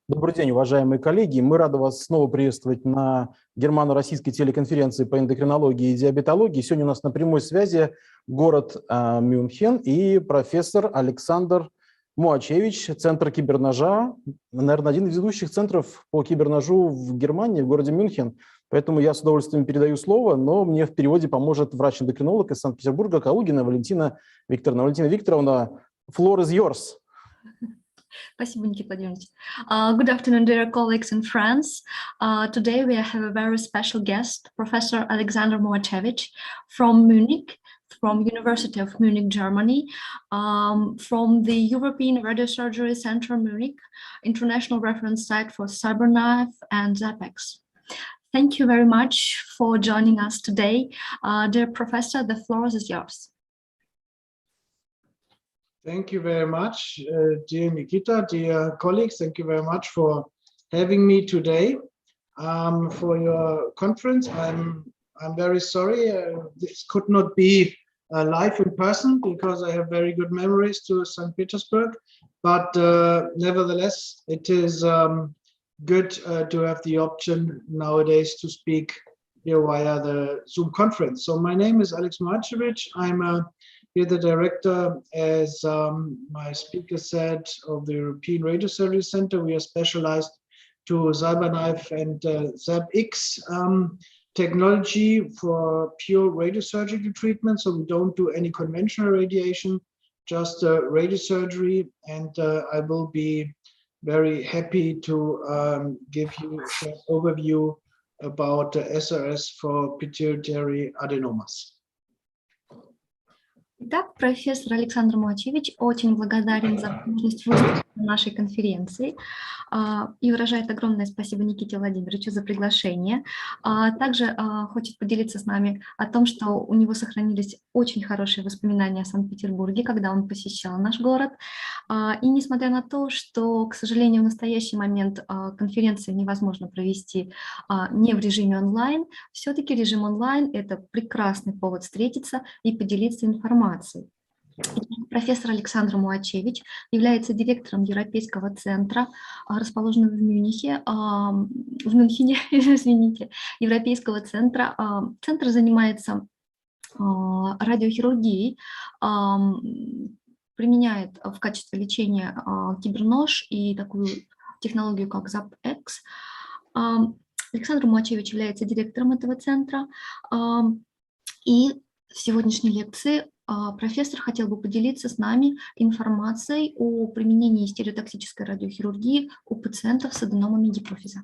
Добрый день, уважаемые коллеги. Мы рады вас снова приветствовать на германо-российской телеконференции по эндокринологии и диабетологии. Сегодня у нас на прямой связи город Мюнхен и профессор Александр Муачевич, центр киберножа, наверное, один из ведущих центров по киберножу в Германии, в городе Мюнхен. Поэтому я с удовольствием передаю слово, но мне в переводе поможет врач-эндокринолог из Санкт-Петербурга Калугина Валентина Викторовна. Валентина Викторовна, floor is yours. Спасибо, Никита Владимирович. Good afternoon, dear colleagues and friends. Today we have a very special guest, Professor Alexander Mуачевич from Munich, from University of Munich, Germany, from the European Radiosurgery Center Munich, international reference site for Cyberknife and Apex. Thank you very much for joining us today. Dear Professor, the floor is yours. Thank you very much, dear Nikita, dear colleagues. Thank you very much for having me today for your conference. I'm very sorry this could not be live in person because I have very good memories to St. Petersburg, but nevertheless, it is good to have the option nowadays to speak here via the Zoom conference. So my name is Alex Müanchevich. I'm here the director, as my speaker said, of the European Radiosurgery Center. We are specialized to Cyberknife and ZapX technology for pure radiosurgical treatment. So we don't do any conventional radiation, just radiosurgery. And I will be very happy to give you an overview about SRS for pituitary adenomas. Итак, профессор Александр Муачевич очень благодарен за возможность выступить на нашей конференции и выражает огромное спасибо Никите Владимировичу за приглашение. Также хочет поделиться с нами о том, что у него сохранились очень хорошие воспоминания о Санкт-Петербурге, когда он посещал наш город. И несмотря на то, что, к сожалению, в настоящий момент конференцию невозможно провести не в режиме онлайн, все-таки режим онлайн – это прекрасный повод встретиться и поделиться информацией. Профессор Александр Муачевич является директором Европейского центра, расположенного в Мюнхене, извините, Европейского центра. Центр занимается радиохирургией, применяет в качестве лечения кибернож и такую технологию, как ZapX. Александр Муачевич является директором этого центра. И в сегодняшней лекции профессор хотел бы поделиться с нами информацией о применении стереотоксической радиохирургии у пациентов с аденомами гипофиза.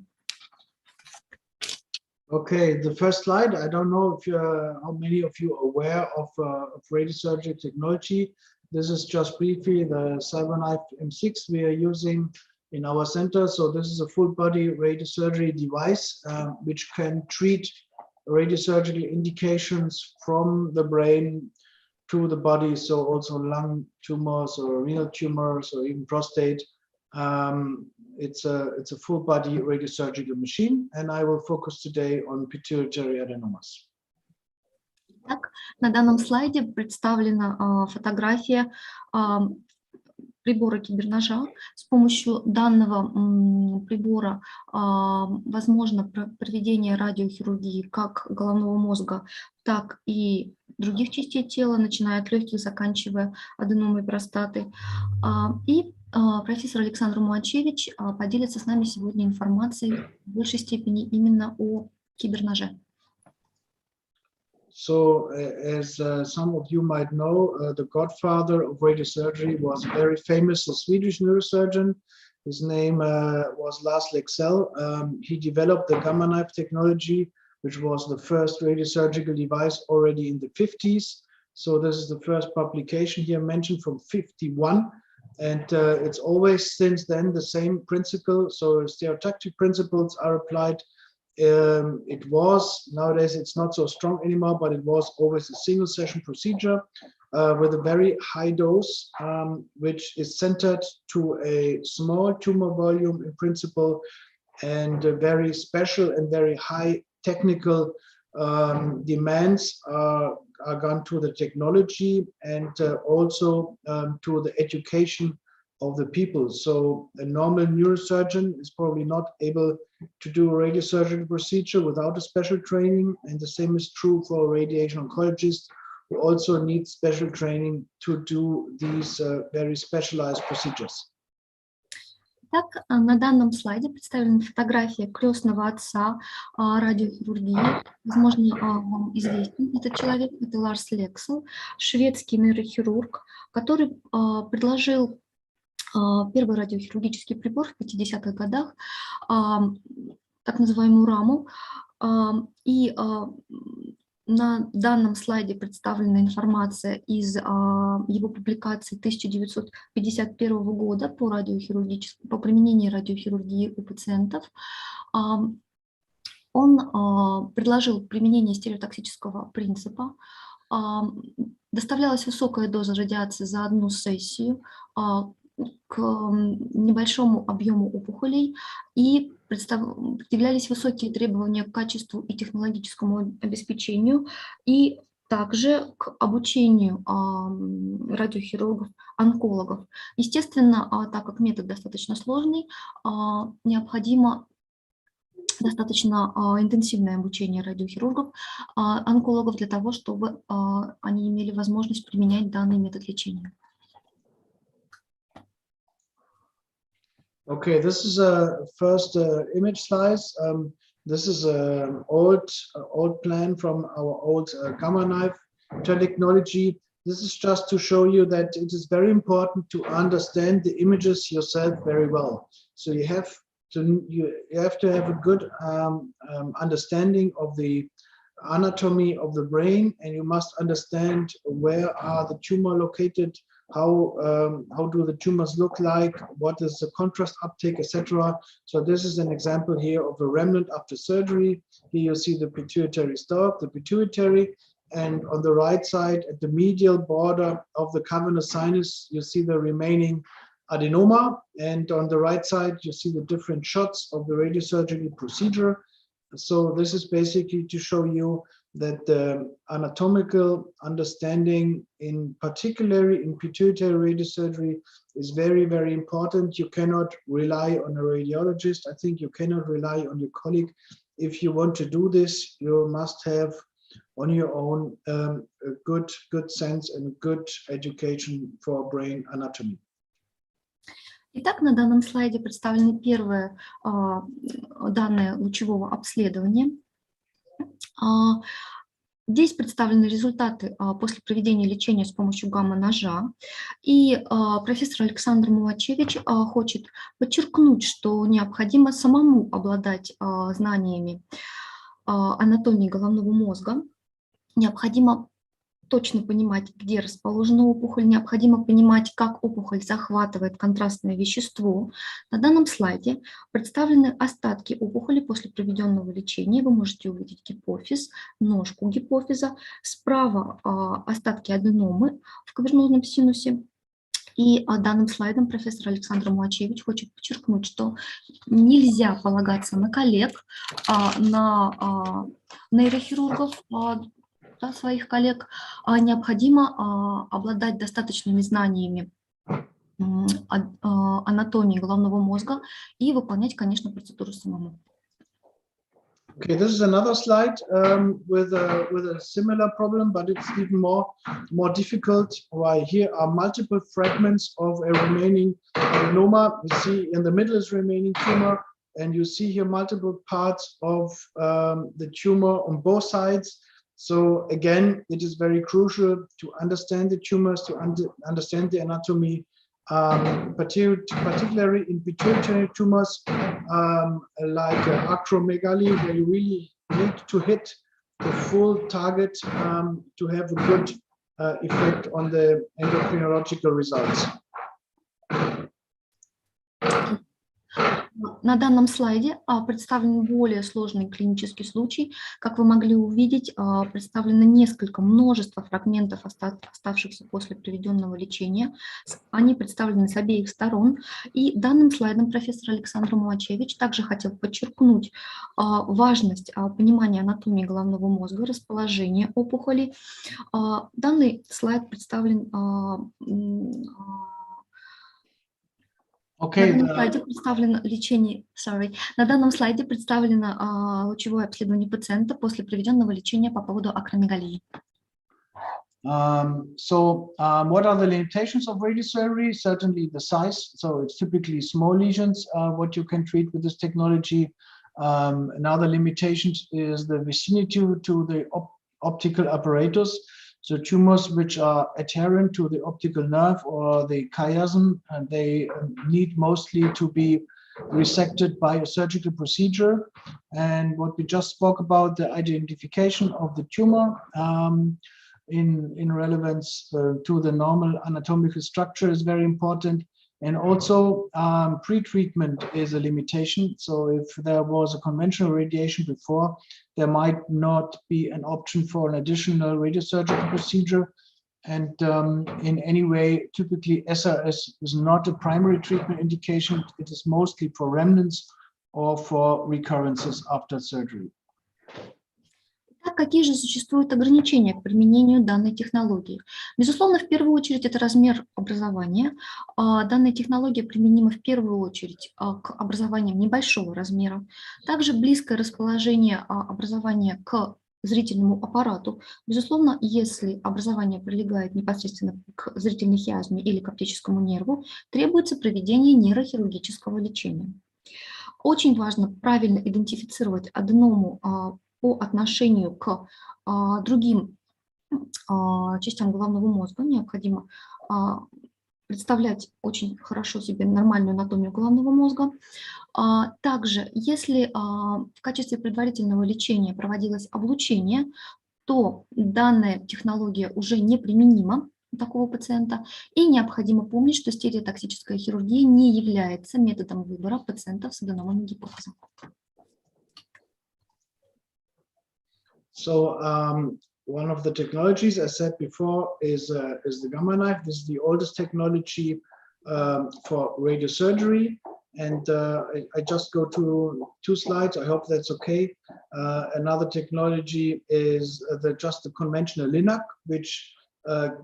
Okay, the first slide. I don't know if how many of you are aware of radiosurgery technology. This is just briefly the Cyberknife M6 we are using in our center. So this is a full body radiosurgery device which can treat radiosurgical indications from the brain to the body, so also lung tumors or renal tumors or even prostate. It's a full body radiosurgical machine, and I will focus today on pituitary adenomas. Так, на данном слайде представлена фотография прибора киберножа. С помощью данного прибора возможно проведение радиохирургии как головного мозга, так и других частей тела, начиная от легких, заканчивая аденомой простаты. И профессор Александр Муачевич поделится с нами сегодня информацией в большей степени именно о киберноже. So, as some of you might know, the godfather of radiosurgery was a very famous Swedish neurosurgeon. His name was Lars Leksell. He developed the gamma knife technology, which was the first radiosurgical device already in the 50s. So this is the first publication here mentioned from 51. And it's always since then the same principle. So stereotactic principles are applied. It was, nowadays it's not so strong anymore, but it was always a single session procedure with a very high dose, which is centered to a small tumor volume in principle, and very special and very high technical demands are gone to the technology and also to the education of the people. So a normal neurosurgeon is probably not able to do a radiosurgery procedure without a special training, and the same is true for a radiation oncologist, who also needs special training to do these very specialized procedures. Так, на данном слайде представлена фотография крестного отца радиохирургии. Возможно, вам известен этот человек, это Ларс Лексел, шведский нейрохирург, который предложил первый радиохирургический прибор в 50-х годах, так называемую раму. И на данном слайде представлена информация из его публикации 1951 года по применению радиохирургии у пациентов. Он предложил применение стереотоксического принципа. Доставлялась высокая доза радиации за одну сессию к небольшому объему опухолей, и предъявлялись высокие требования к качеству и технологическому обеспечению, и также к обучению радиохирургов, онкологов. Естественно, так как метод достаточно сложный, необходимо достаточно интенсивное обучение радиохирургов, онкологов для того, чтобы они имели возможность применять данный метод лечения. Okay, this is a first image slice. This is an old plan from our old gamma knife technology. This is just to show you that it is very important to understand the images yourself very well. So you have to have a good understanding of the anatomy of the brain, and you must understand where are the tumor located, how do the tumors look like, what is the contrast uptake, etc. So this is an example here of a remnant after surgery. Here you see the pituitary stalk, the pituitary, and on the right side at the medial border of the cavernous sinus you see the remaining adenoma, and on the right side you see the different shots of the radiosurgery procedure. So this is basically to show you that the anatomical understanding, in particularly in pituitary radiosurgery, is very, very important. You cannot rely on a radiologist. I think you cannot rely on your colleague. If you want to do this, you must have on your own a good sense and good education for brain anatomy. Итак, на данном слайде представлены первые данные лучевого обследования. Здесь представлены результаты после проведения лечения с помощью гамма-ножа. И профессор Александр Муачевич хочет подчеркнуть, что необходимо самому обладать знаниями анатомии головного мозга, необходимо точно понимать, где расположена опухоль, необходимо понимать, как опухоль захватывает контрастное вещество. На данном слайде представлены остатки опухоли после проведенного лечения. Вы можете увидеть гипофиз, ножку гипофиза, справа остатки аденомы в кавернозном синусе. И данным слайдом профессор Александр Муачевич хочет подчеркнуть, что нельзя полагаться на коллег, на нейрохирургов, своих коллег, необходимо обладать достаточными знаниями анатомии головного мозга и выполнять, конечно, процедуру самому. Okay, this is another slide with a similar problem, but it's even more difficult. Why here are multiple fragments of a remaining adenoma. You see in the middle is remaining tumor, and you see here multiple parts of the tumor on both sides. So again, it is very crucial to understand the tumors, to understand the anatomy, particularly in pituitary tumors like acromegaly, where you really need to hit the full target to have a good effect on the endocrinological results. На данном слайде представлен более сложный клинический случай. Как вы могли увидеть, представлено множество фрагментов, оставшихся после проведенного лечения. Они представлены с обеих сторон. И данным слайдом профессор Александр Муачевич также хотел подчеркнуть важность понимания анатомии головного мозга, расположения опухоли. Данный слайд представлен Okay. На данном слайде представлено лечение, на данном слайде представлено лучевое обследование пациента после проведенного лечения по поводу акромегалии. What are the limitations of radiosurgery? Certainly the size. So it's typically small lesions, what you can treat with this technology. Another limitation is the vicinity to the optical apparatus. So tumors which are adherent to the optical nerve or the chiasm, and they need mostly to be resected by a surgical procedure. And what we just spoke about, the identification of the tumor in relevance to the normal anatomical structure is very important. And also pre-treatment is a limitation. So if there was a conventional radiation before, there might not be an option for an additional radiosurgical procedure. And in any way, typically SRS is not a primary treatment indication. It is mostly for remnants or for recurrences after surgery. Так, какие же существуют ограничения к применению данной технологии? Безусловно, в первую очередь это размер образования. Данная технология применима в первую очередь к образованиям небольшого размера. Также близкое расположение образования к зрительному аппарату. Безусловно, если образование прилегает непосредственно к зрительной хиазме или к оптическому нерву, требуется проведение нейрохирургического лечения. Очень важно правильно идентифицировать аденому по отношению к другим частям головного мозга. Необходимо представлять очень хорошо себе нормальную анатомию головного мозга. Также, если в качестве предварительного лечения проводилось облучение, то данная технология уже неприменима у такого пациента, и необходимо помнить, что стереотоксическая хирургия не является методом выбора пациентов с аденомами гипофиза. So one of the technologies, I said before, is the gamma knife. This is the oldest technology for radiosurgery. And I just go to 2 slides. I hope that's okay. Another technology is just the conventional LINAC, which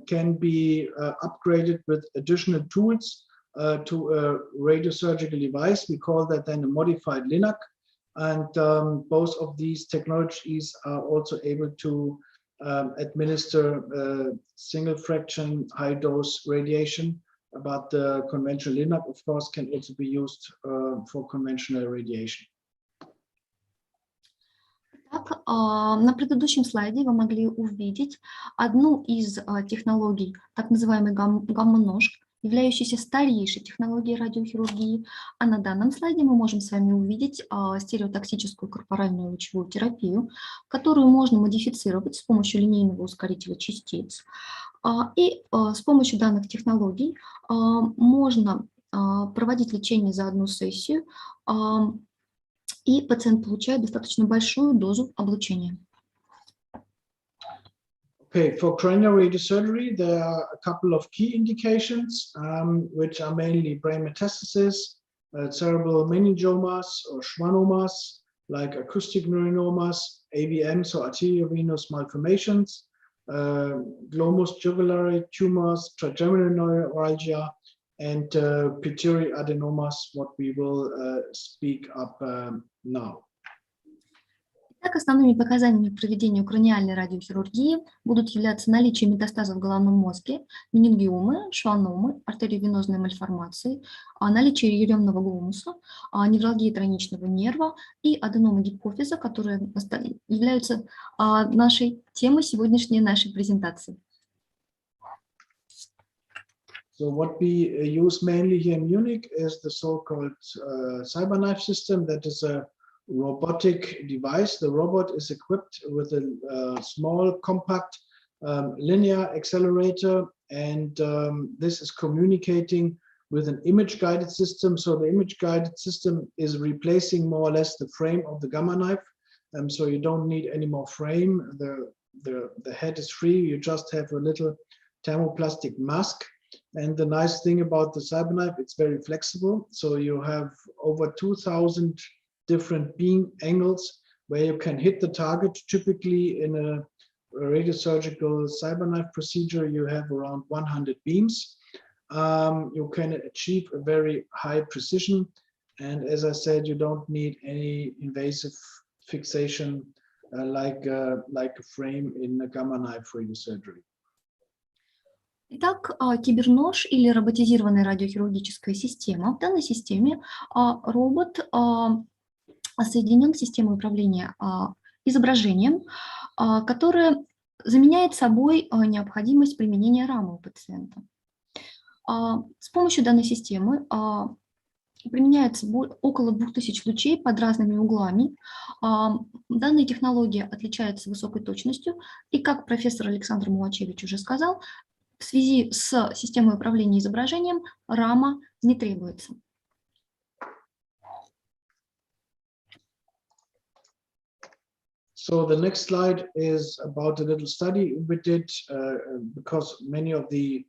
can be upgraded with additional tools to a radiosurgical device. We call that then a modified LINAC. And both of these technologies are also able to administer single fraction high dose radiation, but the conventional LINAC, of course, can also be used for conventional radiation. Так, на предыдущем слайде вы могли увидеть одну из технологий, так называемый гамма-нож, являющийся старейшей технологией радиохирургии, а на данном слайде мы можем с вами увидеть стереотоксическую корпоральную лучевую терапию, которую можно модифицировать с помощью линейного ускорителя частиц. И с помощью данных технологий можно проводить лечение за одну сессию, и пациент получает достаточно большую дозу облучения. Okay, for cranial radiosurgery, there are a couple of key indications, which are mainly brain metastasis, cerebral meningiomas or schwannomas, like acoustic neurinomas, AVMs or arteriovenous malformations, glomus jugulare tumors, trigeminal neuralgia, and pituitary adenomas, what we will speak up now. Так, основными показаниями к проведению краниальной радиохирургии будут являться наличие метастазов в головном мозге, менингиомы, шванномы, артериовенозные мальформации, наличие еремного гломуса, невралгия тройничного нерва и аденомы гипофиза, которые являются нашей темой сегодняшней нашей презентации. So what we use mainly here in Munich is the so-called Cyberknife system. That is a robotic device. The robot is equipped with a small, compact linear accelerator, and this is communicating with an image-guided system. So the image-guided system is replacing more or less the frame of the gamma knife. So you don't need any more frame. The head is free. You just have a little thermoplastic mask. And the nice thing about the Cyberknife, it's very flexible. So you have over 2,000 different beam angles where you can hit the target. Typically in a radiosurgical Cyberknife procedure, you have around 100 beams. you can achieve a very high precision. And as I said, you don't need any invasive fixation like a frame in a gamma knife radiosurgery. Итак, кибернож или роботизированная радиохирургическая система. В данной системе робот соединен с системой управления изображением, которая заменяет собой необходимость применения рамы у пациента. С помощью данной системы применяется около 2000 лучей под разными углами. Данная технология отличается высокой точностью, и, как профессор Александр Муачевич уже сказал, в связи с системой управления изображением рама не требуется. So the next slide is about a little study we did because many of the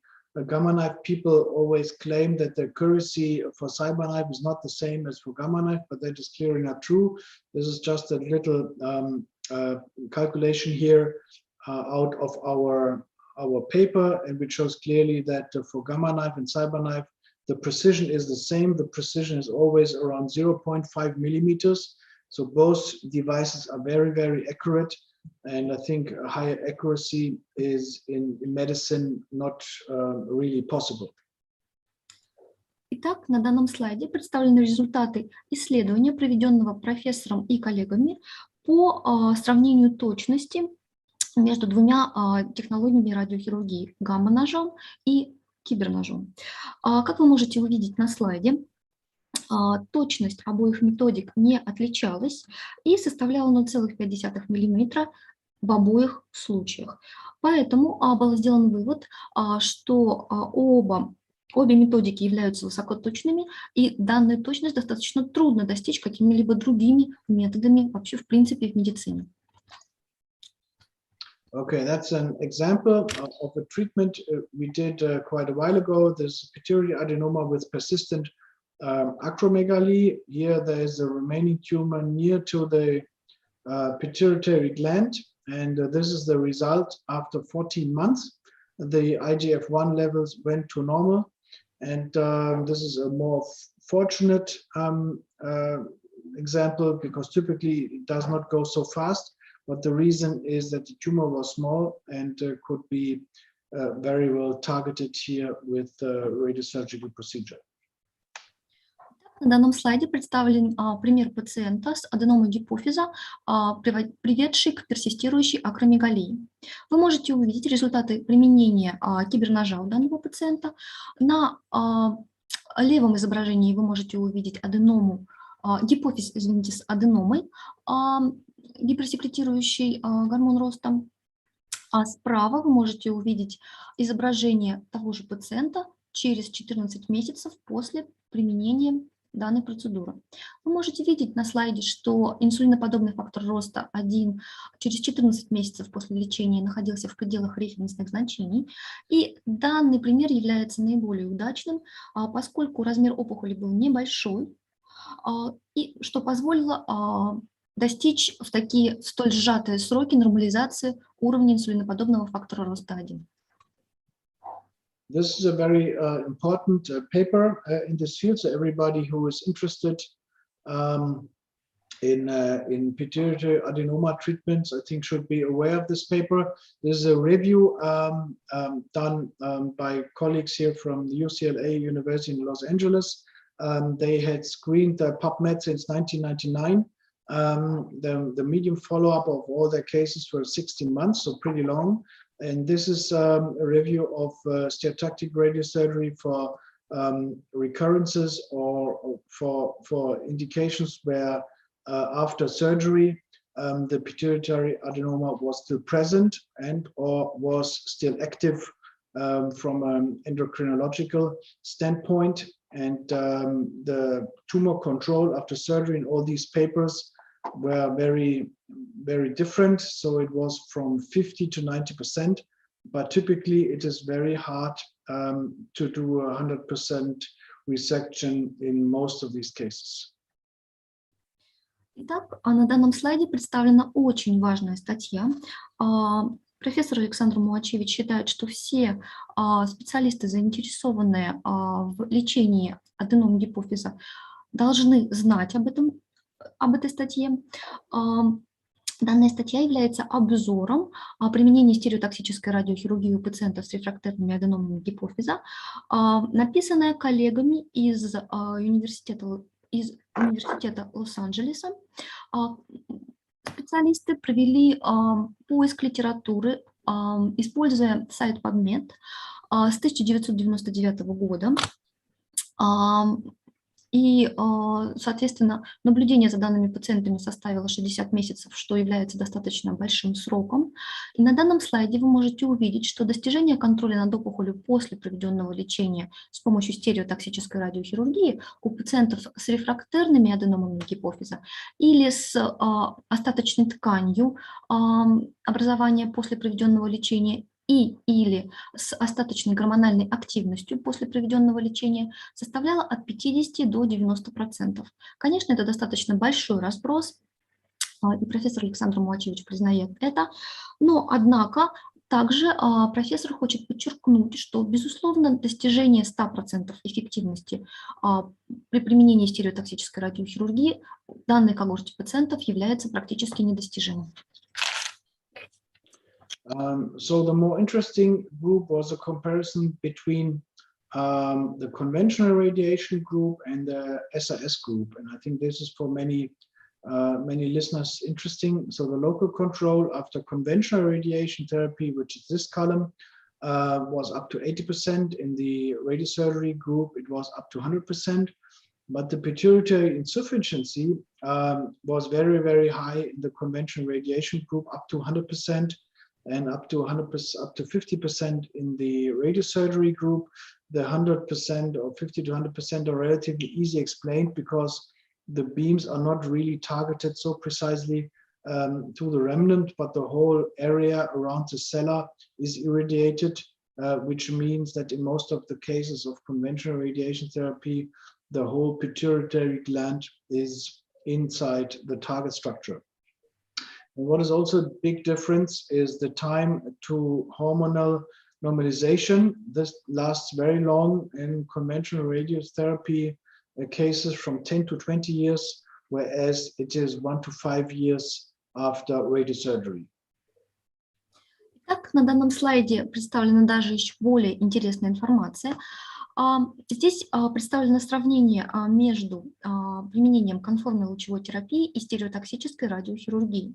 gamma knife people always claim that the accuracy for Cyberknife is not the same as for gamma knife, but that is clearly not true. This is just a little calculation here out of our paper, and which shows clearly that for gamma knife and Cyberknife, the precision is the same. The precision is always around 0.5 millimeters. So both devices are very, very accurate. And I think a higher accuracy is in medicine not really possible. Итак, на данном слайде представлены результаты исследования, проведенного профессором и коллегами по сравнению точности между двумя технологиями радиохирургии – гамма-ножом и киберножом. Как вы можете увидеть на слайде, точность обоих методик не отличалась и составляла 0,5 мм в обоих случаях. Поэтому был сделан вывод, что обе методики являются высокоточными, и данную точность достаточно трудно достичь какими-либо другими методами вообще в принципе в медицине. Okay, that's an example of a treatment we did quite a while ago. There's pituitary adenoma with persistent acromegaly. Here there is a remaining tumor near to the pituitary gland, and this is the result after 14 months. The IGF-1 levels went to normal, and this is a more fortunate example because typically it does not go so fast, but the reason is that the tumor was small and could be very well targeted here with the radiosurgical procedure. На данном слайде представлен пример пациента с аденомой гипофиза, приведший к персистирующей акромегалии. Вы можете увидеть результаты применения киберножа у данного пациента. На левом изображении вы можете увидеть аденому, гипофиз, извините, с аденомой, гиперсекретирующий гормон роста. А справа вы можете увидеть изображение того же пациента через 14 месяцев после применения данной процедуры. Вы можете видеть на слайде, что инсулиноподобный фактор роста 1 через 14 месяцев после лечения находился в пределах референсных значений. И данный пример является наиболее удачным, поскольку размер опухоли был небольшой, и что позволило достичь в такие столь сжатые сроки нормализации уровня инсулиноподобного фактора роста 1. This is a very important paper in this field. So everybody who is interested in pituitary adenoma treatments, I think, should be aware of this paper. This is a review done by colleagues here from the UCLA University in Los Angeles. They had screened PubMed since 1999. The median follow-up of all their cases for 16 months, so pretty long. And this is a review of stereotactic radiosurgery for recurrences or for indications where after surgery the pituitary adenoma was still present and or was still active from an endocrinological standpoint. And the tumor control after surgery in all these papers were very, very different. So it was from 50 to 90%, but typically it is very hard to do 100% resection in most of these cases. Итак, на данном слайде представлена очень важная статья, Профессор Александр Муачевич считает, что все специалисты, заинтересованные в лечении аденом гипофиза, должны знать об этой статье. Данная статья является обзором применения стереотоксической радиохирургии у пациентов с рефрактерными аденомами гипофиза, написанная коллегами из университета Лос-Анджелеса. Специалисты провели поиск литературы, используя сайт PubMed с 1999 года. И, соответственно, наблюдение за данными пациентами составило 60 месяцев, что является достаточно большим сроком. И на данном слайде вы можете увидеть, что достижение контроля над опухолью после проведенного лечения с помощью стереотоксической радиохирургии у пациентов с рефрактерными аденомами гипофиза или с остаточной тканью образования после проведенного лечения или с остаточной гормональной активностью после проведенного лечения составляла от 50 до 90%. Конечно, это достаточно большой разброс, и профессор Александр Муачевич признает это, но, однако, также профессор хочет подчеркнуть, что, безусловно, достижение 100% эффективности при применении стереотоксической радиохирургии в данной когорте пациентов является практически недостижимым. So the more interesting group was a comparison between the conventional radiation group and the SRS group, and I think this is for many listeners interesting. So the local control after conventional radiation therapy, which is this column, was up to 80%. In the radiosurgery group, it was up to 100%. But the pituitary insufficiency was very, very high in the conventional radiation group, up to 100%. And up to 50% in the radiosurgery group. The 100% or 50 to 100% are relatively easy explained because the beams are not really targeted so precisely to the remnant, but the whole area around the sella is irradiated, which means that in most of the cases of conventional radiation therapy, the whole pituitary gland is inside the target structure. And what is also a big difference is the time to hormonal normalization. This lasts very long in conventional radiotherapy cases from 10 to 20 years, whereas it is 1 to 5 years after radiosurgery. Так, на данном слайде представлена даже еще более интересная информация. Здесь представлено сравнение между применением конформной лучевой терапии и стереотоксической радиохирургии.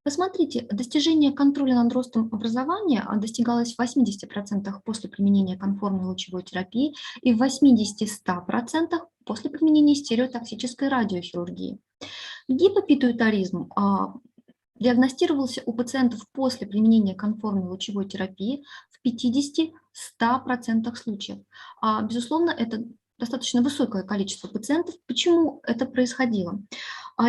Посмотрите, достижение контроля над ростом образования достигалось в 80% после применения конформной лучевой терапии и в 80-100% после применения стереотоксической радиохирургии. Гипопитуитаризм диагностировался у пациентов после применения конформной лучевой терапии в 50-100% случаев. Безусловно, это достаточно высокое количество пациентов. Почему это происходило?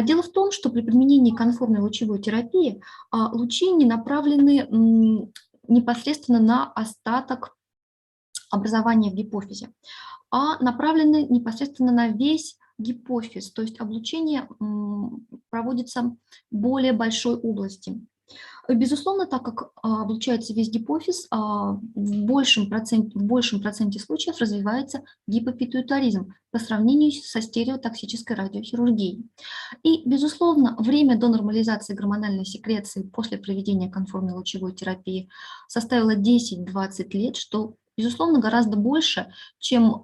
Дело в том, что при применении конформной лучевой терапии лучи не направлены непосредственно на остаток образования в гипофизе, а направлены непосредственно на весь гипофиз, то есть облучение проводится в более большой области. Безусловно, так как облучается весь гипофиз, в большем проценте случаев развивается гипопитуитаризм по сравнению со стереотоксической радиохирургией. И, безусловно, время до нормализации гормональной секреции после проведения конформной лучевой терапии составило 10-20 лет, что, безусловно, гораздо больше, чем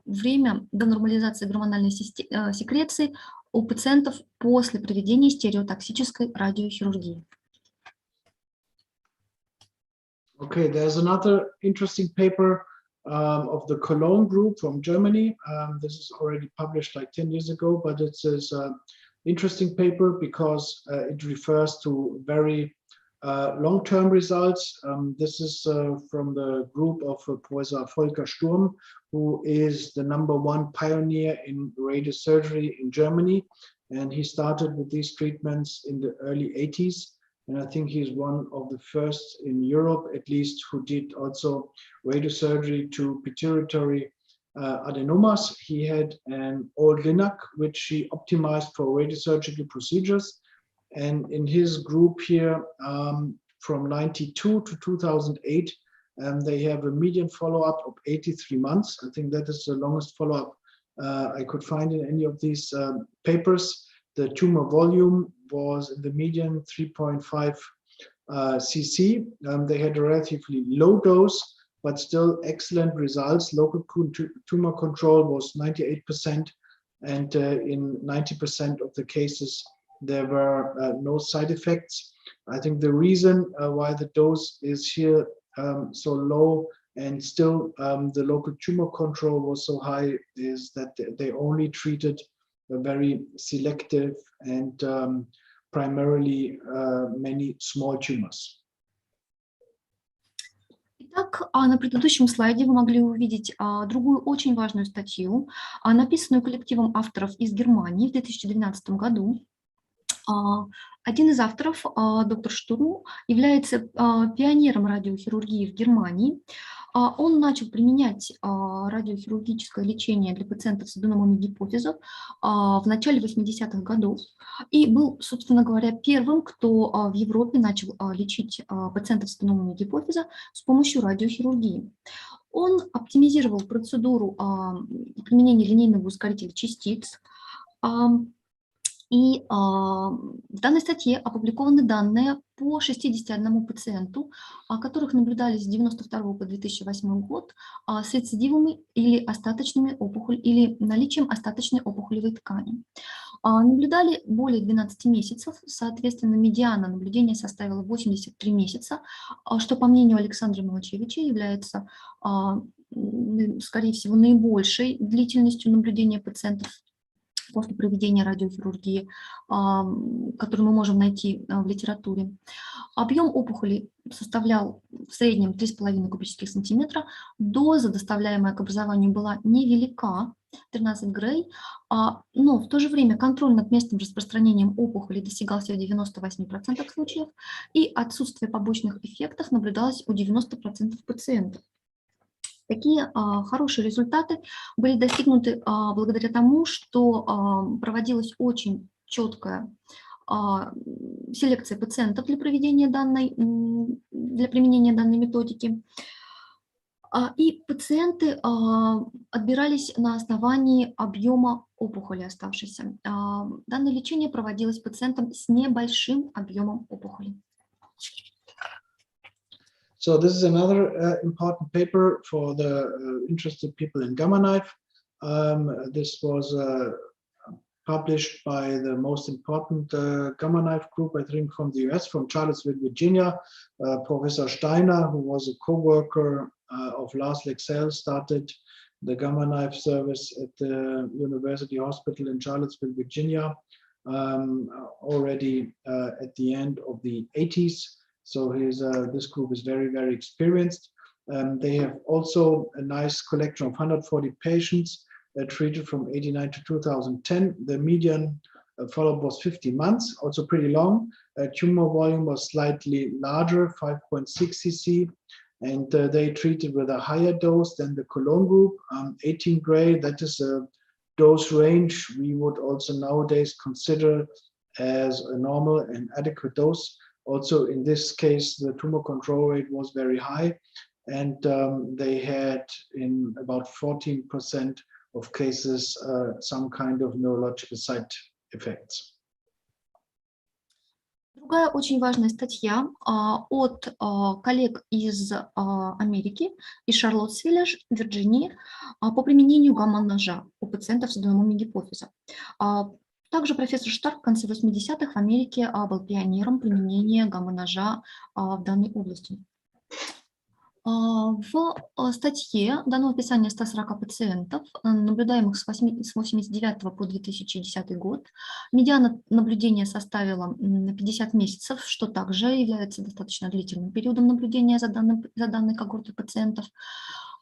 время до нормализации гормональной секреции у пациентов после проведения стереотоксической радиохирургии. Okay, there's another interesting paper of the Cologne group from Germany. This is already published like 10 years ago, but it's an interesting paper because it refers to very long-term results. This is from the group of Professor Volker Sturm, who is the #1 pioneer in radiosurgery in Germany. And he started with these treatments in the early 80s. And I think he's one of the first in Europe, at least, who did also radiosurgery to pituitary adenomas. He had an old linac, which he optimized for radiosurgical procedures. And in his group here, from 92 to 2008. They have a median follow-up of 83 months. I think that is the longest follow-up I could find in any of these papers. The tumor volume was in the median 3.5 cc. They had a relatively low dose, but still excellent results. Local tumor control was 98%, and in 90% of the cases, there were no side effects. I think the reason why the dose is here so low and still the local tumor control was so high is that they only treated a very selective and primarily many small tumors. Итак, на предыдущем слайде вы могли увидеть другую очень важную статью, написанную коллективом авторов из Германии в 2012 году. Один из авторов, доктор Штурм, является пионером радиохирургии в Германии. Он начал применять радиохирургическое лечение для пациентов с аденомами гипофизов в начале 80-х годов и был, собственно говоря, первым, кто в Европе начал лечить пациентов с аденомами гипофиза с помощью радиохирургии. Он оптимизировал процедуру применения линейного ускорителя частиц. И в данной статье опубликованы данные по 61 пациенту, которых наблюдались с 1992 по 2008 год с рецидивами или остаточными опухолями или наличием остаточной опухолевой ткани. Наблюдали более 12 месяцев, соответственно, медиана наблюдения составила 83 месяца, что, по мнению Александра Муачевича, является, скорее всего, наибольшей длительностью наблюдения пациентов после проведения радиохирургии, которую мы можем найти в литературе. Объем опухоли составлял в среднем 3,5 кубических сантиметра. Доза, доставляемая к образованию, была невелика, 13 Грей, но в то же время контроль над местным распространением опухоли достигался в 98% случаев, и отсутствие побочных эффектов наблюдалось у 90% пациентов. Такие хорошие результаты были достигнуты благодаря тому, что проводилась очень четкая селекция пациентов для применения данной методики. И пациенты отбирались на основании объема опухоли оставшейся. Данное лечение проводилось пациентам с небольшим объемом опухоли. So this is another important paper for the interested people in gamma knife. This was published by the most important gamma knife group, I think, from the US, from Charlottesville, Virginia. Professor Steiner, who was a co-worker of Lars Lexell, started the gamma knife service at the University Hospital in Charlottesville, Virginia, already at the end of the 80s. So this group is very, very experienced. They have also a nice collection of 140 patients treated from 89 to 2010. The median follow-up was 50 months, also pretty long. Tumor volume was slightly larger, 5.6 cc. And they treated with a higher dose than the Cologne group, 18 Gray. That is a dose range we would also nowadays consider as a normal and adequate dose. Also, in this case, the tumor control rate was very high, and they had in about 14% of cases some kind of neurological side effects. Другая очень важная статья от коллег из Америки, из Шарлоттсвилля, Вирджинии, по применению гамма-ножа у пациентов с аденомами гипофиза. Также профессор Штарк в конце 80-х в Америке был пионером применения гамма-ножа в данной области. В статье дано описание 140 пациентов, наблюдаемых с 1989 по 2010 год. Медиана наблюдения составила 50 месяцев, что также является достаточно длительным периодом наблюдения за данной когортой пациентов.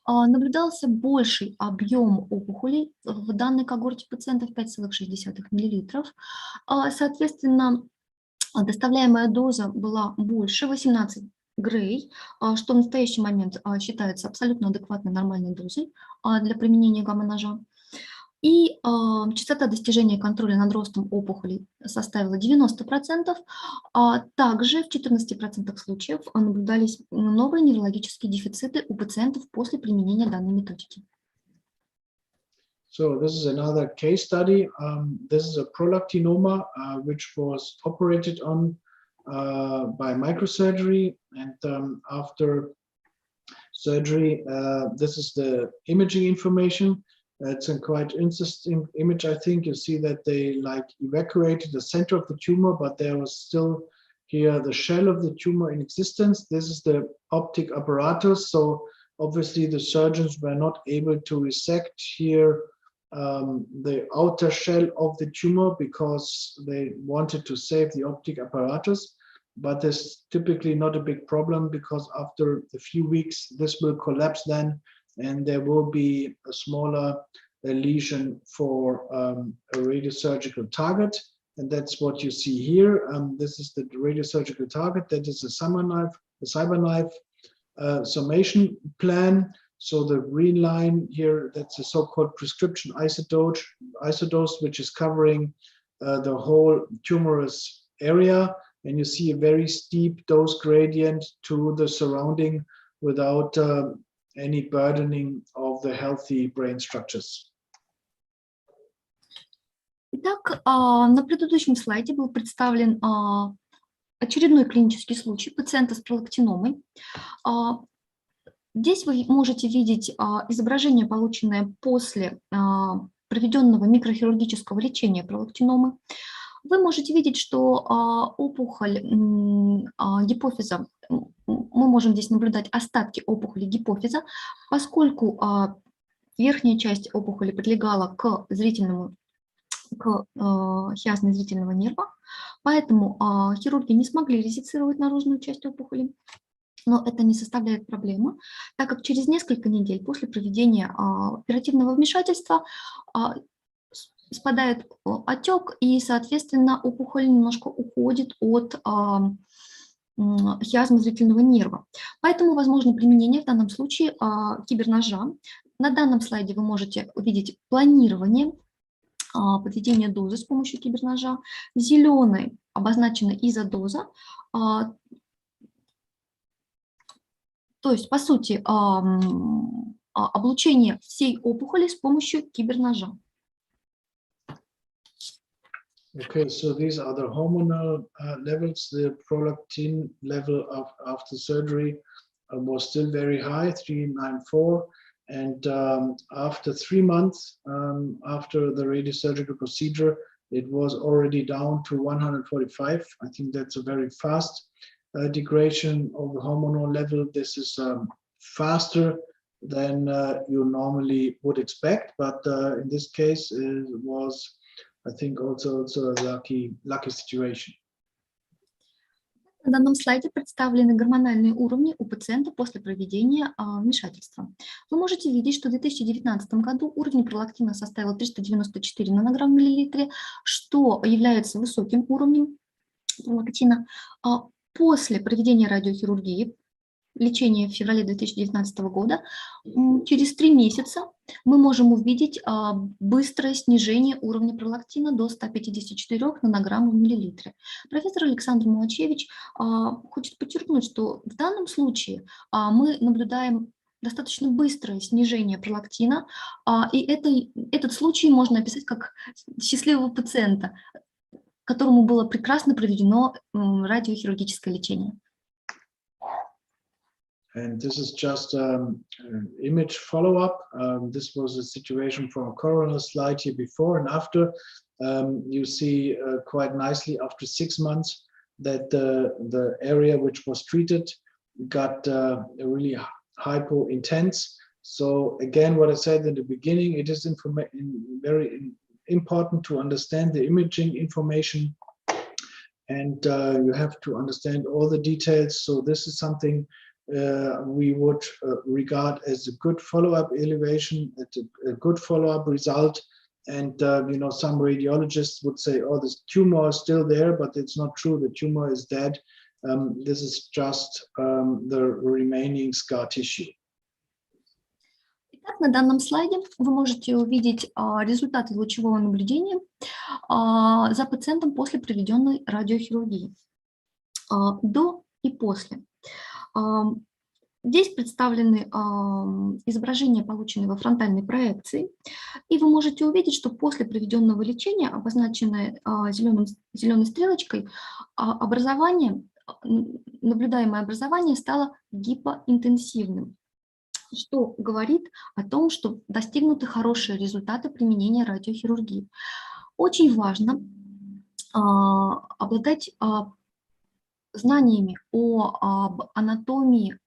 Наблюдался больший объем опухолей в данной когорте пациентов 5,6 мл. Соответственно, доставляемая доза была больше 18 Грей, что в настоящий момент считается абсолютно адекватной нормальной дозой для применения гамма-ножа. И частота достижения контроля над ростом опухолей составила 90%, а также в 14% случаев наблюдались новые неврологические дефициты у пациентов после применения данной методики. So this is another case study. This is a prolactinoma which was operated on by microsurgery, and after surgery, this is the imaging information. It's a quite interesting image. I think you see that they like evacuated the center of the tumor, but there was still here the shell of the tumor in existence. This is the optic apparatus. So obviously the surgeons were not able to resect here the outer shell of the tumor because they wanted to save the optic apparatus. But there's typically not a big problem because after a few weeks, this will collapse then, and there will be a smaller lesion for a radiosurgical target. And that's what you see here. This is the radiosurgical target. That is a Cyberknife summation plan. So the green line here, that's a so-called prescription isodose, which is covering the whole tumorous area. And you see a very steep dose gradient to the surrounding without any burdening of the healthy brain structures. Итак, на предыдущем слайде был представлен очередной клинический случай пациента с пролактиномой. Здесь вы можете видеть изображение, полученное после проведенного микрохирургического лечения пролактиномы. Вы можете видеть, что опухоль гипофиза, мы можем здесь наблюдать остатки опухоли гипофиза, поскольку верхняя часть опухоли прилегала к хиазме зрительного нерва, поэтому хирурги не смогли резецировать наружную часть опухоли. Но это не составляет проблемы, так как через несколько недель после проведения оперативного вмешательства спадает отек, и, соответственно, опухоль немножко уходит от хиазмы зрительного нерва. Поэтому возможно применение в данном случае киберножа. На данном слайде вы можете увидеть планирование подведения дозы с помощью киберножа. Зеленой обозначена изодоза. То есть, по сути, облучение всей опухоли с помощью киберножа. Okay, so these are the hormonal levels. The prolactin level after surgery was still very high, 394. And after 3 months after the radiosurgical procedure, it was already down to 145. I think that's a very fast degradation of the hormonal level. This is faster than you normally would expect, but in this case it was, I think, also a lucky situation. На данном слайде представлены гормональные уровни у пациента после проведения вмешательства. Вы можете видеть, что в 2019 году уровень пролактина составил 394 нанограмм в миллилитре, что является высоким уровнем пролактина. После проведения радиохирургии, лечения в феврале 2019 года, через 3 месяца мы можем увидеть быстрое снижение уровня пролактина до 154 нанограмм в миллилитре. Профессор Александр Муачевич хочет подчеркнуть, что в данном случае мы наблюдаем достаточно быстрое снижение пролактина, и этот случай можно описать как счастливого пациента, которому было прекрасно проведено радиохирургическое лечение. And this is just an image follow-up. This was a situation from a coronal slide here before and after. You see quite nicely after 6 months that the area which was treated got really hypo-intense. So again, what I said in the beginning, it is very important to understand the imaging information, and you have to understand all the details. So this is something we would regard as a good follow-up elevation, a good follow-up result. And some radiologists would say, oh, this tumor is still there, but it's not true, the tumor is dead. This is just the remaining scar tissue. Итак, на данном слайде вы можете увидеть результаты лучевого наблюдения за пациентом после проведенной радиохирургии. До и после. Здесь представлены изображения, полученные во фронтальной проекции, и вы можете увидеть, что после проведенного лечения, обозначенное зеленой стрелочкой, наблюдаемое образование стало гипоинтенсивным, что говорит о том, что достигнуты хорошие результаты применения радиохирургии. Очень важно обладать знаниями об анатомии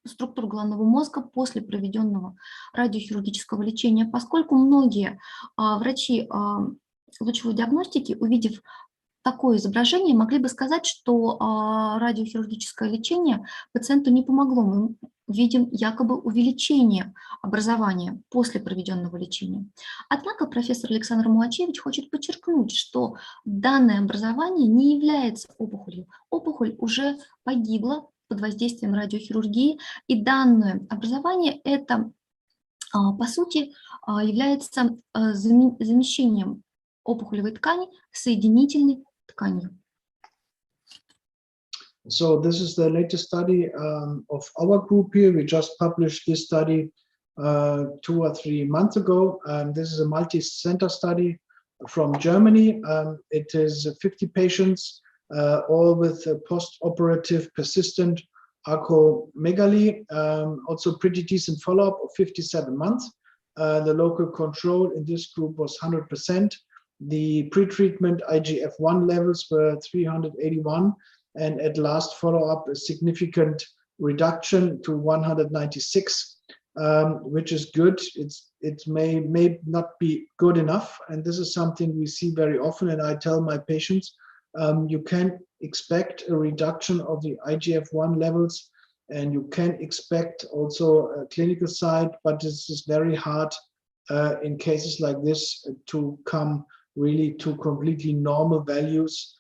структур головного мозга после проведенного радиохирургического лечения, поскольку многие врачи лучевой диагностики, увидев такое изображение, могли бы сказать, что радиохирургическое лечение пациенту не помогло. Мы видим якобы увеличение образования после проведенного лечения. Однако профессор Александр Муачевич хочет подчеркнуть, что данное образование не является опухолью. Опухоль уже погибла под воздействием радиохирургии, и данное образование это, по сути, является замещением опухолевой ткани соединительной тканью. So this is the latest study of our group here. We just published this study 2 or 3 months ago. This is a multi-center study from Germany. It is 50 patients, all with post-operative persistent acromegaly, also pretty decent follow-up of 57 months. The local control in this group was 100%. The pre-treatment IGF-1 levels were 381, and at last follow-up a significant reduction to 196, which is good. It may not be good enough, and this is something we see very often, and I tell my patients, you can expect a reduction of the IGF-1 levels, and you can expect also a clinical side, but this is very hard in cases like this to come really to completely normal values.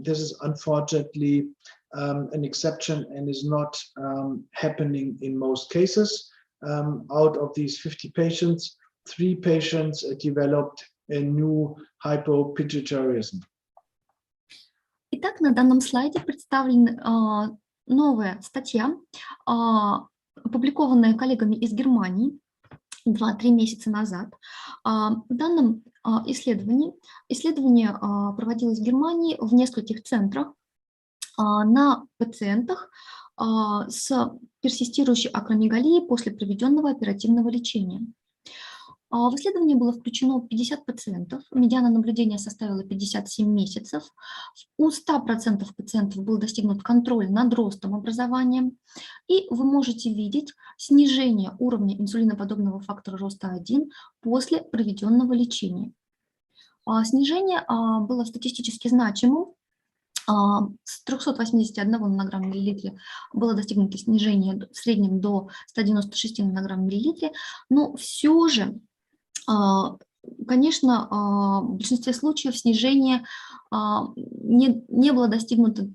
This is unfortunately an exception and is not happening in most cases. Out of these 50 patients, 3 patients developed a new hypopituitarism. Итак, на данном слайде представлена новая статья, опубликованная коллегами из Германии 2-3 месяца назад. В данном исследование проводилось в Германии в нескольких центрах на пациентах с персистирующей акромегалией после проведенного оперативного лечения. В исследование было включено 50 пациентов, медиана наблюдения составила 57 месяцев. У 100% пациентов был достигнут контроль над ростом образования, и вы можете видеть снижение уровня инсулиноподобного фактора роста 1 после проведенного лечения. Снижение было статистически значимым. С 381 нанограмм в миллилитре было достигнуто снижение в среднем до 196 нанограмм в миллилитре, но все же, конечно, в большинстве случаев снижение не было достигнуто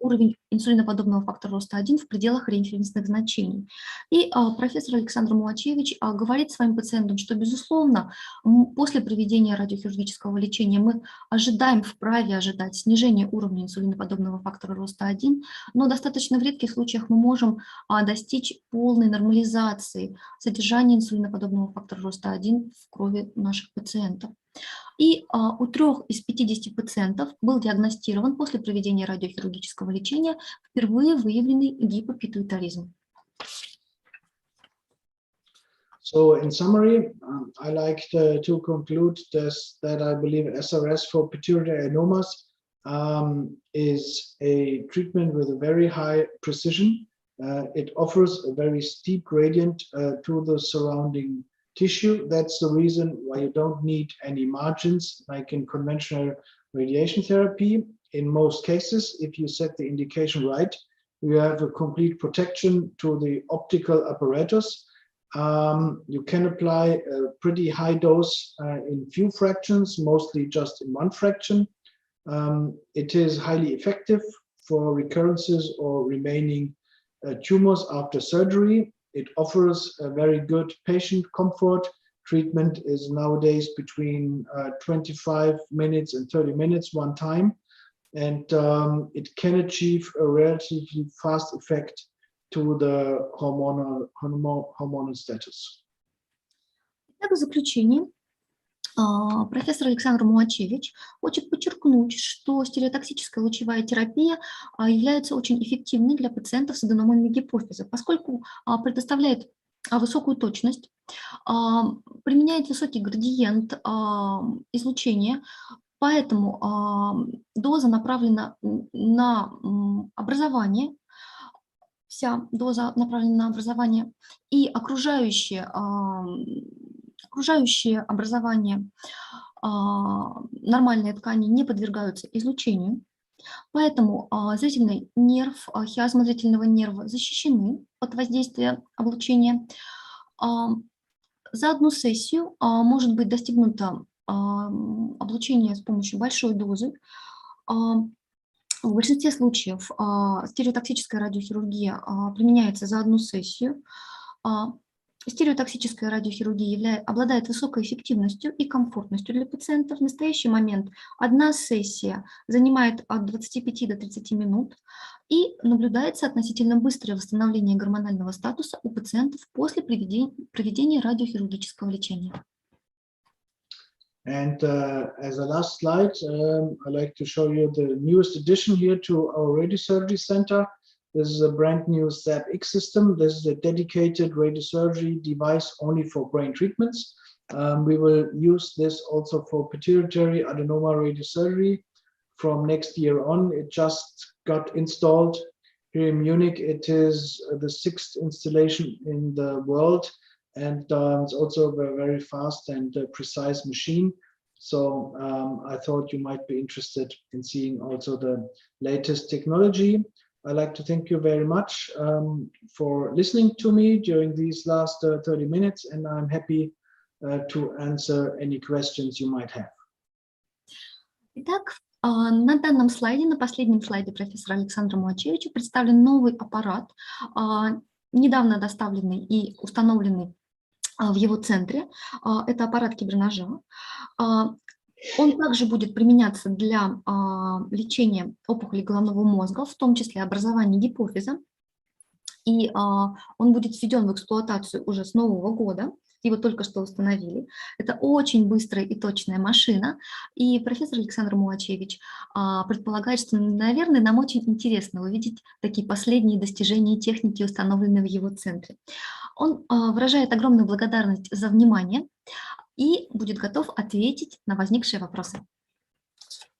уровень инсулиноподобного фактора роста 1 в пределах референсных значений. И профессор Александр Муачевич говорит своим пациентам, что, безусловно, после проведения радиохирургического лечения мы вправе ожидать снижения уровня инсулиноподобного фактора роста 1, но достаточно в редких случаях мы можем достичь полной нормализации содержания инсулиноподобного фактора роста 1 в крови наших пациентов. И у 3 из 50 пациентов был диагностирован после проведения радиохирургического лечения впервые выявленный гипопитуитаризм. So in summary, I like to conclude that I believe SRS for pituitary adenomas is a treatment with a very high precision. It offers a very steep gradient to the surrounding tissue. That's the reason why you don't need any margins like in conventional radiation therapy. In most cases, if you set the indication right, you have a complete protection to the optical apparatus. You can apply a pretty high dose in few fractions, mostly just in 1 fraction. It is highly effective for recurrences or remaining tumors after surgery. it offers a very good patient comfort. Treatment is nowadays between 25 minutes and 30 minutes one time, and it can achieve a relatively fast effect to the hormonal status. Итак, в заключение, профессор Александр Муачевич хочет подчеркнуть, что стереотоксическая лучевая терапия является очень эффективной для пациентов с аденомами гипофиза, поскольку предоставляет высокую точность, применяет высокий градиент излучения, поэтому доза направлена на образование, вся доза направлена на образование, и окружающее образование, нормальные ткани не подвергаются излучению, поэтому зрительный нерв, хиазма зрительного нерва защищены от воздействия облучения. За одну сессию может быть достигнуто облучение с помощью большой дозы. В большинстве случаев стереотоксическая радиохирургия применяется за одну сессию. Стереотоксическая радиохирургия обладает высокой эффективностью и комфортностью для пациентов. В настоящий момент одна сессия занимает от 25 до 30 минут и наблюдается относительно быстрое восстановление гормонального статуса у пациентов после проведения радиохирургического лечения. And as a last slide, I'd like to show you the newest addition here to our radiosurgery center. This is a brand new ZapX system. This is a dedicated radiosurgery device only for brain treatments. We will use this also for pituitary adenoma radiosurgery from next year on. It just got installed here in Munich. It is the 6th installation in the world, and it's also a very fast and precise machine. So I thought you might be interested in seeing also the latest technology. I'd like to thank you very much for listening to me during these last 30 minutes, and I'm happy to answer any questions you might have. Итак, на данном слайде, на последнем слайде профессора Александра Муачевича представлен новый аппарат, недавно доставленный и установленный в его центре. Это аппарат киберножа. Он также будет применяться для лечения опухолей головного мозга, в том числе образования гипофиза. И он будет введен в эксплуатацию уже с нового года. Его только что установили. Это очень быстрая и точная машина. И профессор Александр Муачевич предполагает, что, наверное, нам очень интересно увидеть такие последние достижения техники, установленные в его центре. Он выражает огромную благодарность за внимание и будет готов ответить на возникшие вопросы.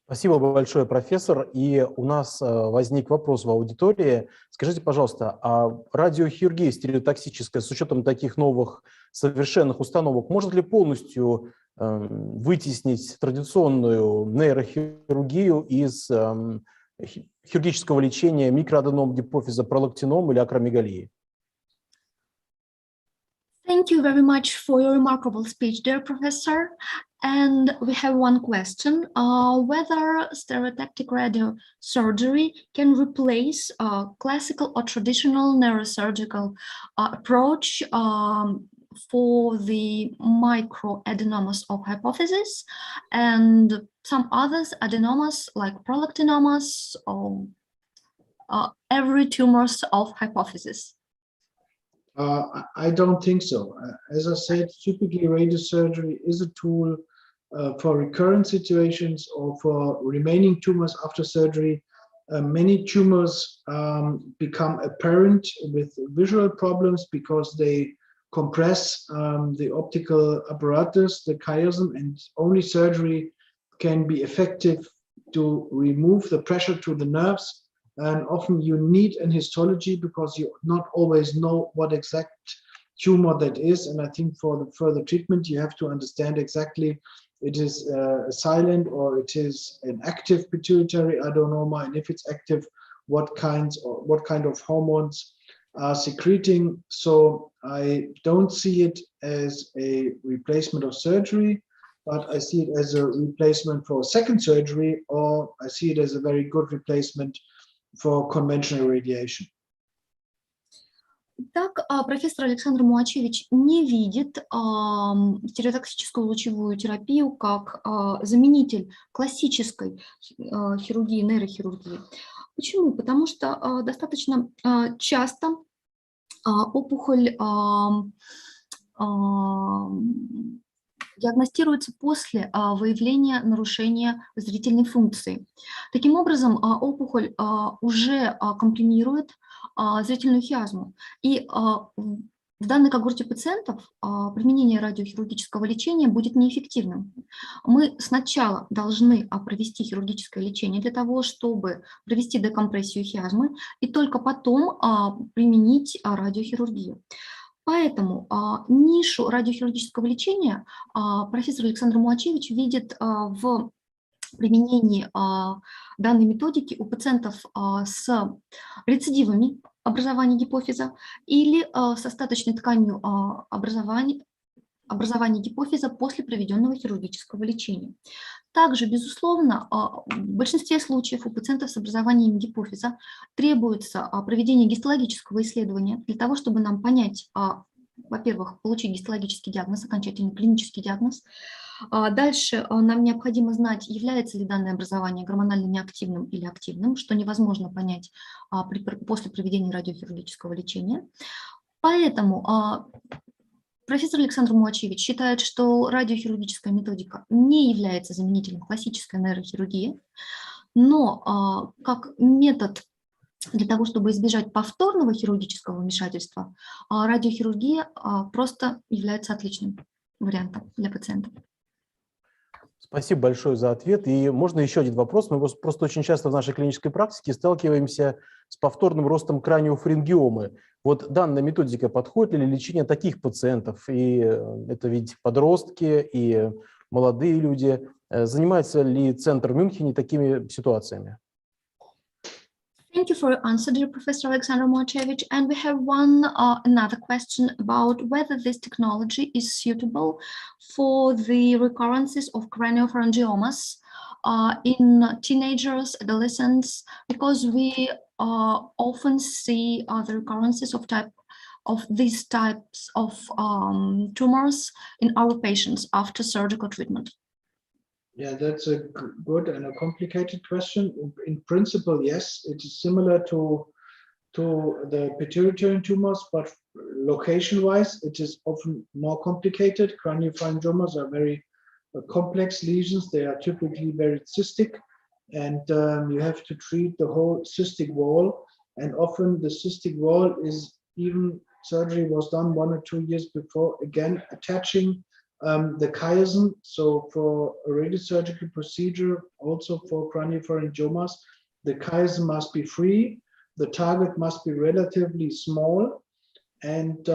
Спасибо большое, профессор. И у нас возник вопрос в аудитории. Скажите, пожалуйста, а радиохирургия стереотоксическая с учетом таких новых совершенных установок может ли полностью вытеснить традиционную нейрохирургию из хирургического лечения микроаденом, гипофиза, пролактином или акромегалии? Thank you very much for your remarkable speech, dear professor. And we have one question, whether stereotactic radiosurgery can replace classical or traditional neurosurgical approach for the microadenomas of hypophysis and some others adenomas like prolactinomas or every tumors of hypophysis. I don't think so. As I said, typically radiosurgery is a tool for recurrent situations or for remaining tumors after surgery. Many tumors become apparent with visual problems because they compress the optical apparatus, the chiasm, and only surgery can be effective to remove the pressure to the nerves. And often you need an histology because you not always know what exact tumor that is. And I think for the further treatment, you have to understand exactly it is silent or it is an active pituitary adenoma. And if it's active, what kind of hormones are secreting. So I don't see it as a replacement of surgery, but I see it as a replacement for second surgery, or I see it as a very good replacement for conventional radiation. Так, профессор Александр Муачевич не видит стереотоксическую лучевую терапию как заменитель классической хирургии, нейрохирургии. Почему? Потому что достаточно часто опухоль диагностируется после выявления нарушения зрительной функции. Таким образом, опухоль уже компримирует зрительную хиазму. И в данной когорте пациентов применение радиохирургического лечения будет неэффективным. Мы сначала должны провести хирургическое лечение для того, чтобы провести декомпрессию хиазмы, и только потом применить радиохирургию. Поэтому нишу радиохирургического лечения профессор Александр Муачевич видит в применении данной методики у пациентов с рецидивами образования гипофиза или с остаточной тканью образования гипофиза после проведенного хирургического лечения. Также, безусловно, в большинстве случаев у пациентов с образованием гипофиза требуется проведение гистологического исследования для того, чтобы нам понять, во-первых, получить гистологический диагноз, окончательный клинический диагноз. Дальше нам необходимо знать, является ли данное образование гормонально неактивным или активным, что невозможно понять после проведения радиохирургического лечения. Поэтому профессор Александр Муачевич считает, что радиохирургическая методика не является заменителем классической нейрохирургии, но как метод для того, чтобы избежать повторного хирургического вмешательства, радиохирургия просто является отличным вариантом для пациентов. Спасибо большое за ответ. И можно еще один вопрос. Мы просто очень часто в нашей клинической практике сталкиваемся с повторным ростом краниофарингиомы. Вот данная методика подходит ли лечение таких пациентов? И это ведь подростки и молодые люди. Занимается ли центр в Мюнхене такими ситуациями? Thank you for your answer, dear Professor Alexander Mouachevich. And we have another question about whether this technology is suitable for the recurrences of craniophryngiomas in teenagers, adolescents, because we often see the recurrences of these types of tumors in our patients after surgical treatment. Yeah, that's a good and a complicated question. In principle, yes, it is similar to the pituitary tumors, but location-wise, it is often more complicated. Craniophryngiomas are very complex lesions. They are typically very cystic, and you have to treat the whole cystic wall. And often the cystic wall is even surgery was done 1 or 2 years before, again attaching the chiasm. So for a radiosurgical procedure, also for craniophryngiomas, the chiasm must be free, the target must be relatively small, and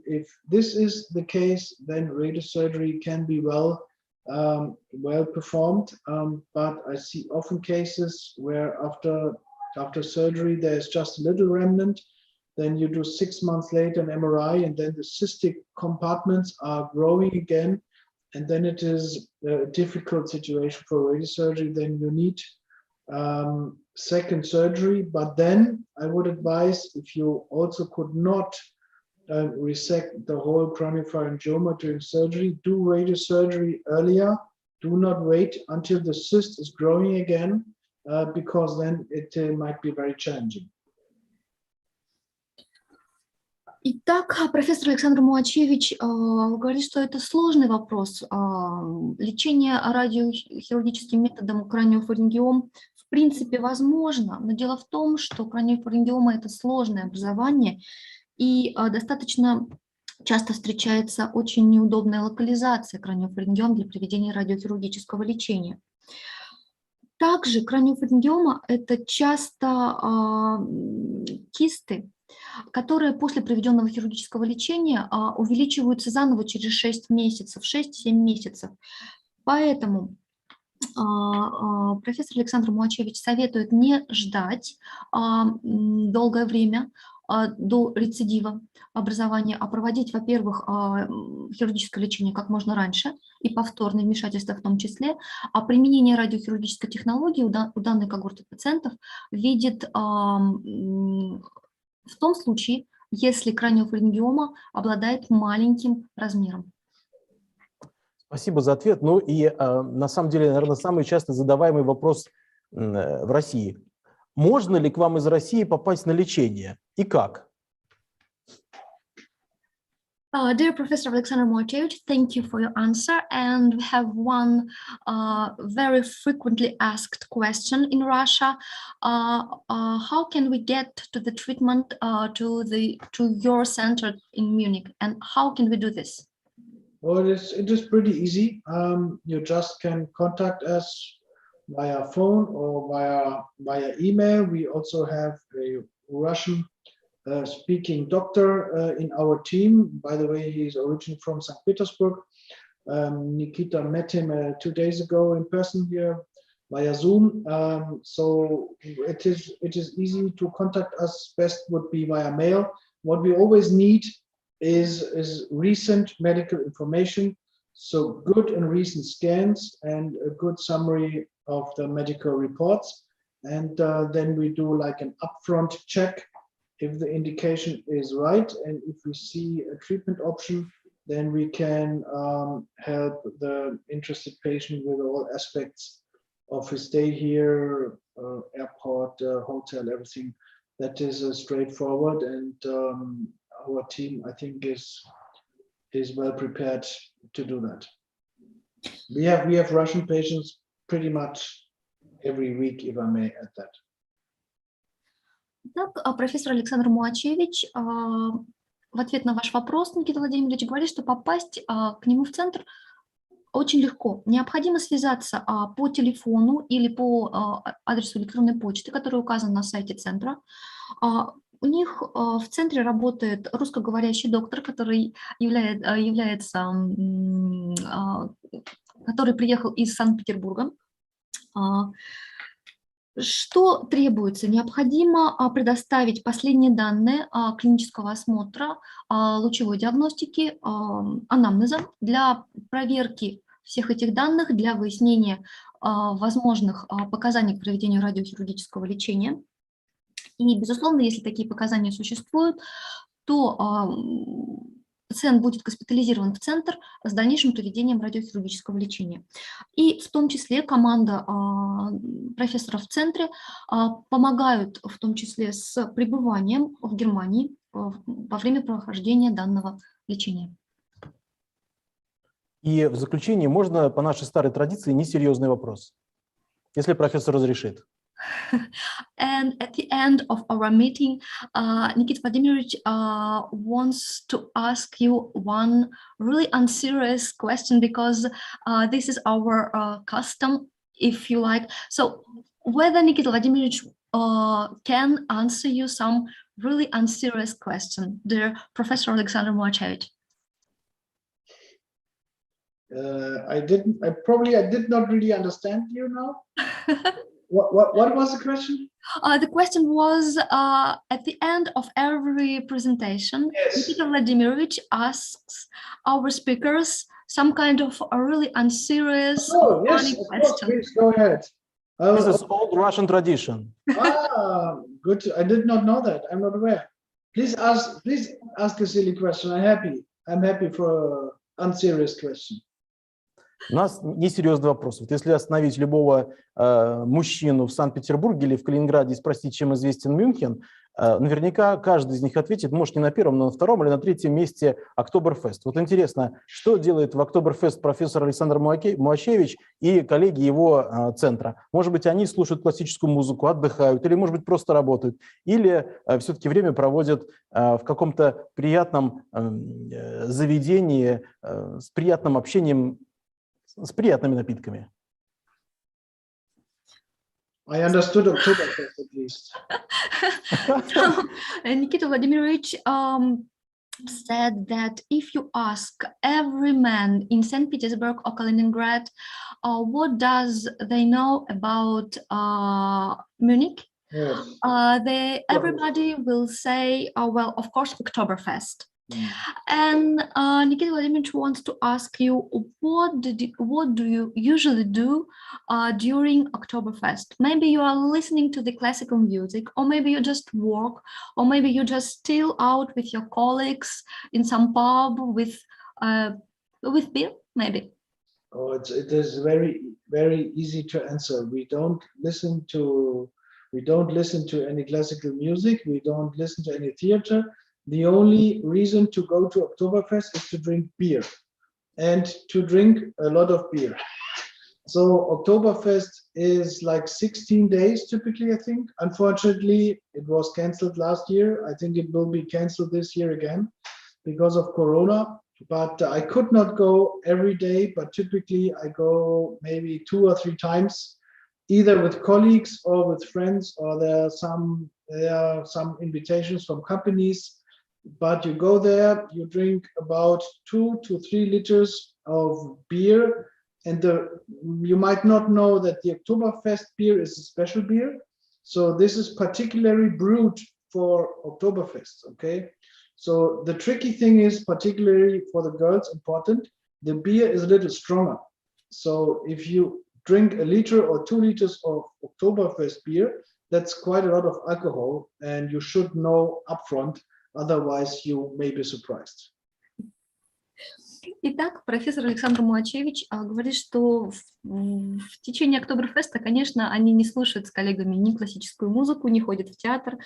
if this is the case, then radiosurgery can be well performed. But I see often cases where after surgery there's just a little remnant. Then you do 6 months later an MRI, and then the cystic compartments are growing again, and then it is a difficult situation for radiosurgery. Then you need second surgery, but then I would advise, if you also could not resect the whole craniopharyngioma during surgery, do radiosurgery earlier. Do not wait until the cyst is growing again, because then it might be very challenging. Итак, профессор Александр Муачевич говорит, что это сложный вопрос. Лечение радиохирургическим методом краниофарингиом в принципе возможно, но дело в том, что краниофарингиома – это сложное образование, и достаточно часто встречается очень неудобная локализация краниофарингиом для проведения радиохирургического лечения. Также краниофарингиома – это часто кисты, которые после проведенного хирургического лечения увеличиваются заново через 6 месяцев, 6-7 месяцев. Поэтому профессор Александр Муачевич советует не ждать долгое время до рецидива образования, а проводить, во-первых, хирургическое лечение как можно раньше и повторные вмешательства в том числе, а применение радиохирургической технологии у данной когорты пациентов видит в том случае, если краниофарингиома обладает маленьким размером. Спасибо за ответ. Ну и на самом деле, наверное, самый часто задаваемый вопрос в России. Можно ли к вам из России попасть на лечение? И как? Dear Professor Alexander Mуачевич, thank you for your answer. And we have one very frequently asked question in Russia. How can we get to the treatment to your center in Munich? And how can we do this? Well, it is pretty easy. You just can contact us via phone or via email. We also have a Russian speaking doctor in our team. By the way, he's originally from St. Petersburg. Nikita met him 2 days ago in person here via Zoom. So it is easy to contact us. Best would be via mail. What we always need is recent medical information. So good and recent scans and a good summary of the medical reports. And then we do like an upfront check if the indication is right, and if we see a treatment option, then we can help the interested patient with all aspects of his stay here, airport, hotel, everything. That is straightforward, and our team, I think, is well prepared to do that. We have Russian patients pretty much every week, if I may add that. Так, профессор Александр Муачевич в ответ на ваш вопрос, Никита Владимирович, говорит, что попасть к нему в центр очень легко. Необходимо связаться по телефону или по адресу электронной почты, который указан на сайте центра. У них в центре работает русскоговорящий доктор, который который приехал из Санкт-Петербурга. Что требуется? Необходимо предоставить последние данные клинического осмотра, лучевой диагностики, анамнеза для проверки всех этих данных, для выяснения возможных показаний к проведению радиохирургического лечения. И, безусловно, если такие показания существуют, то пациент будет госпитализирован в центр с дальнейшим проведением радиохирургического лечения. И в том числе команда профессоров в центре помогают, в том числе с пребыванием в Германии во время прохождения данного лечения. И в заключение можно по нашей старой традиции несерьезный вопрос, если профессор разрешит. And at the end of our meeting, Nikita Vladimirovich wants to ask you one really unserious question, because this is our custom, if you like. So whether Nikita Vladimirovich can answer you some really unserious question, dear Professor Alexander Mуачевич. I did not really understand you now. What was the question? The question was, at the end of every presentation, yes, Nikita Vladimirovich asks our speakers some kind of a really unserious yes, question. Please go ahead. This is old Russian tradition. Good. I did not know that. I'm not aware. Please ask a silly question. I'm happy for an unserious question. У нас несерьезный вопрос. Вот если остановить любого мужчину в Санкт-Петербурге или в Калининграде и спросить, чем известен Мюнхен, наверняка каждый из них ответит, может, не на первом, но на втором или на третьем месте Октоберфест. Вот интересно, что делает в Октоберфест профессор Александр Муачевич и коллеги его центра? Может быть, они слушают классическую музыку, отдыхают, или, может быть, просто работают, или все-таки время проводят в каком-то приятном заведении с приятным общением, с приятными напитками. I understood Oktoberfest at least. So, Nikita Vladimirovich said that if you ask every man in St. Petersburg or Kaliningrad what does they know about Munich, yes, everybody will say, well, of course, Oktoberfest. And Nikita Vladimirovich wants to ask you, what do you usually do during Oktoberfest? Maybe you are listening to the classical music, or maybe you just work, or maybe you just chill out with your colleagues in some pub with beer, maybe. Oh, it is very, very easy to answer. We don't listen to any classical music. We don't listen to any theater. The only reason to go to Oktoberfest is to drink beer, and to drink a lot of beer. So Oktoberfest is like 16 days typically, I think. Unfortunately, it was canceled last year. I think it will be canceled this year again because of Corona. But I could not go every day, but typically I go maybe 2 or 3 times, either with colleagues or with friends, or there are some invitations from companies. But you go there, you drink about 2 to 3 liters of beer, and you might not know that the Oktoberfest beer is a special beer. So this is particularly brewed for Oktoberfest, okay? So the tricky thing is, particularly for the girls, important, the beer is a little stronger. So if you drink a liter or 2 liters of Oktoberfest beer, that's quite a lot of alcohol, and you should know upfront. Otherwise, you may be surprised. Итак, профессор Александр Муачевич говорит, что в течение Октоберфеста, конечно, они не слушают с коллегами ни классическую музыку, не ходят в театр,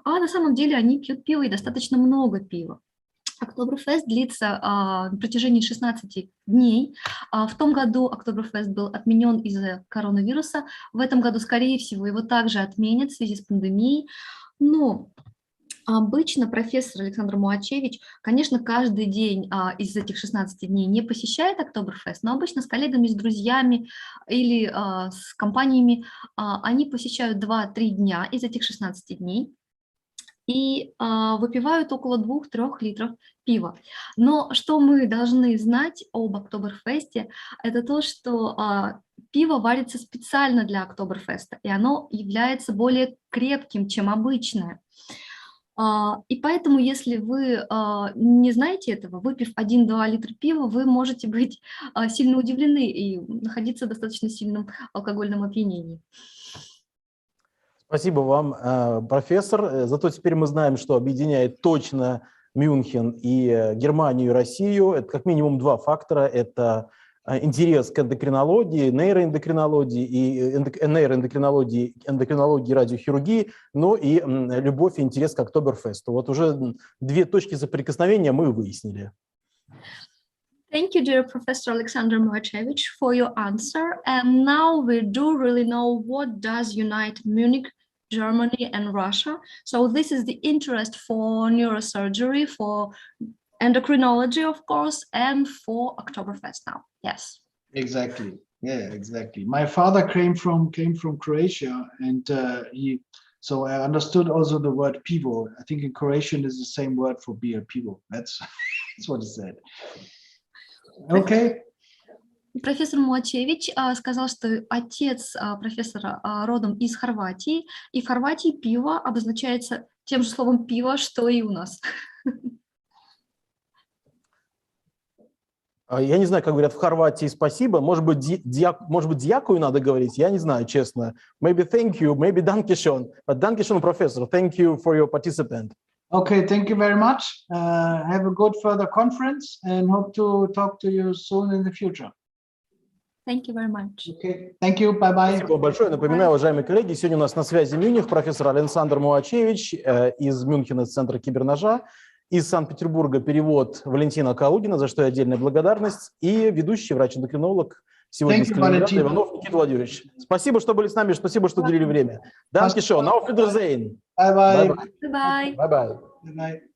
а на самом деле они пьют пиво, и достаточно много пива. Октоберфест длится на протяжении 16 дней. В том году Октоберфест был отменен из-за коронавируса. В этом году, скорее всего, его также отменят в связи с пандемией. Но обычно профессор Александр Муачевич, конечно, каждый день из этих 16 дней не посещает Октоберфест, но обычно с коллегами, с друзьями или с компаниями они посещают 2-3 дня из этих 16 дней и выпивают около 2-3 литров пива. Но что мы должны знать об Октоберфесте, это то, что пиво варится специально для Октоберфеста, и оно является более крепким, чем обычное. И поэтому, если вы не знаете этого, выпив 1-2 литра пива, вы можете быть сильно удивлены и находиться в достаточно сильном алкогольном опьянении. Спасибо вам, профессор. Зато теперь мы знаем, что объединяет точно Мюнхен и Германию и Россию. Это как минимум 2 фактора. Это интерес к эндокринологии, нейроэндокринологии, эндокринологии, радиохирургии, но и любовь и интерес к Октоберфесту. Вот уже 2 точки соприкосновения мы выяснили. Thank you, dear Professor Alexander Mуачевич, for your answer. And now we do really know what does unite Munich, Germany, and Russia. So this is the interest for neurosurgery, for endocrinology, of course, and for Oktoberfest now. Yes. Exactly. Yeah, exactly. My father came from Croatia, and so I understood also the word pivo. I think in Croatian is the same word for beer, pivo. That's what he said. Okay. Профессор Муачевич сказал, что отец профессора родом из Хорватии, и в Хорватии пиво обозначается тем же словом пиво, что и у нас. Я не знаю, как говорят в Хорватии спасибо. Может быть, дьякую надо говорить. Я не знаю, честно. Maybe thank you, maybe dankeschön. But dankeschön, professor. Thank you for your participant. Okay, thank you very much. Have a good further conference and hope to talk to you soon in the future. Thank you very much. Okay, thank you. Bye-bye. Спасибо большое. Напоминаю, уважаемые коллеги, сегодня у нас на связи Мюнхен, профессор Александр Муачевич из Мюнхена, центра Киберножа. Из Санкт-Петербурга перевод Валентина Калугина, за что и отдельная благодарность. И ведущий врач-эндокринолог сегодня из Калининграда Иванов Никита Владимирович. Спасибо, что были с нами, спасибо, что уделили время. Dankeschön. Auf Wiedersehen. Bye-bye. Bye-bye. Bye-bye. Bye-bye.